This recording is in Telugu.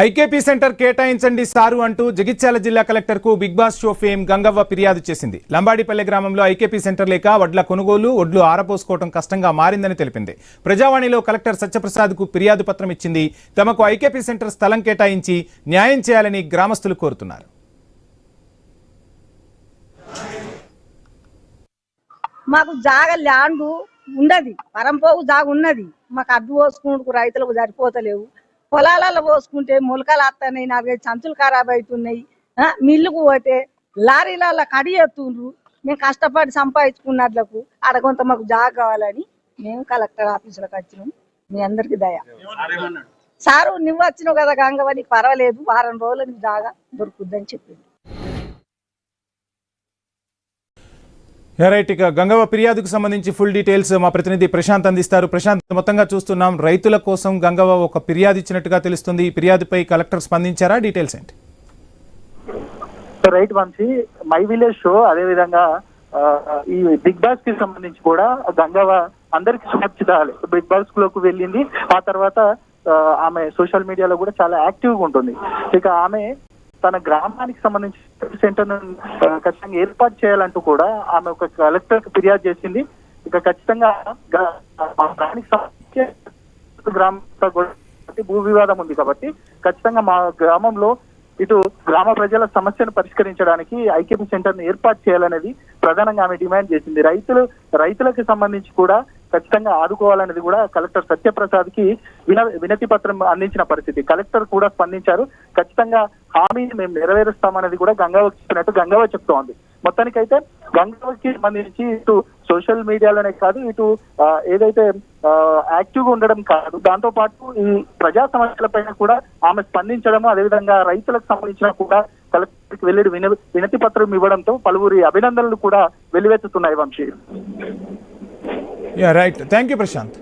ఐకేపీ సెంటర్ కేటాయించండి సారు అంటూ జగిత్యాల జిల్లా కలెక్టర్ కు big boss show fame Gangavva ఫిర్యాదు చేసింది. లంబాడిపల్లె గ్రామంలో ఐకేపీ సెంటర్ లేక వడ్ల కొనుగోలు, ఒడ్లు ఆరపోసుకోవడం కష్టంగా మారిందని తెలిపింది. ప్రజావాణిలో కలెక్టర్ సత్యప్రసాద్ కు ఫిర్యాదు పత్రం ఇచ్చింది. తమకు ఐకేపీ సెంటర్ స్థలం కేటాయించి న్యాయం చేయాలని గ్రామస్తులు కోరుతున్నారు. మాకు జాగ ల్యాండ్ ఉన్నది, పరంపోగు జాగ ఉన్నది. మాకు అడ్డు పోసుకుంటూ రైతులకు సరిపోతలేవు. పొలాలలో పోసుకుంటే మొలకలు వస్తున్నాయి, 4-5 సంచులు ఖరాబ్ అవుతున్నాయి. మిల్లుకు పోతే లారీలలో కడి ఎత్తుండ్రు. మేము కష్టపడి సంపాదించుకున్నట్లకు అడగొంత మాకు జాగ కావాలని మేము కలెక్టర్ ఆఫీసులకు వచ్చినాం. మీ అందరికి దయ. సారు నువ్వు వచ్చినావు కదా గంగవ్వ, నీకు పర్వాలేదు, వారం రోజులు నీకు జాగ దొరుకుద్దని చెప్పింది. రైట్, ఇక గంగవ్వ ఫిర్యాదుకు సంబంధించి ఫుల్ డీటెయిల్స్ మా ప్రతినిధి ప్రశాంత్ అందిస్తారు. ప్రశాంత్, మొత్తంగా చూస్తున్నాం రైతుల కోసం గంగవ్వ ఒక ఫిర్యాదు ఇచ్చినట్టుగా తెలుస్తుంది. ఈ ఫిర్యాదుపై కలెక్టర్ స్పందించారా? డీటెయిల్స్ ఏంటి? Right Vamshi, my village show అదే విధంగా ఈ బిగ్ బాస్ కి సంబంధించి కూడా గంగవ్వ అందరికి సుపరిచితాలే. బిగ్ బాస్ లోకి వెళ్ళింది, ఆ తర్వాత ఆమె సోషల్ మీడియాలో కూడా చాలా యాక్టివ్ గా ఉంటుంది. ఇక ఆమె తన గ్రామానికి సంబంధించి సెంటర్ ఖచ్చితంగా ఏర్పాటు చేయాలంటూ కూడా ఆమె ఒక కలెక్టర్ కి ఫిర్యాదు చేసింది. ఇక ఖచ్చితంగా గ్రామానికి సంబంధించి భూ వివాదం ఉంది కాబట్టి ఖచ్చితంగా మా గ్రామంలో ఇటు గ్రామ ప్రజల సమస్యను పరిష్కరించడానికి ఐకేపీ సెంటర్ ని ఏర్పాటు చేయాలనేది ప్రధానంగా ఆమె డిమాండ్ చేసింది. రైతులకు సంబంధించి కూడా ఖచ్చితంగా ఆదుకోవాలనేది కూడా కలెక్టర్ సత్యప్రసాద్ కి వినతి పత్రం అందించిన పరిస్థితి. కలెక్టర్ కూడా స్పందించారు. ఖచ్చితంగా హామీని మేము నెరవేరుస్తామనేది కూడా గంగవ్వకి చెప్పినట్టు గంగవ్వ చెప్తోంది. మొత్తానికైతే గంగవ్వకి సంబంధించి ఇటు సోషల్ మీడియాలోనే కాదు, ఇటు ఏదైతే యాక్టివ్ గా ఉండడం కాదు, దాంతో పాటు ఈ ప్రజా సమస్యలపైన కూడా ఆమె స్పందించడము, అదేవిధంగా రైతులకు సంబంధించిన కూడా కలెక్టర్కి వెళ్లి వినతి పత్రం ఇవ్వడంతో పలువురి అభినందనలు కూడా వెల్లువెత్తుతున్నాయి Vamshi. Right, thank you Prashanth.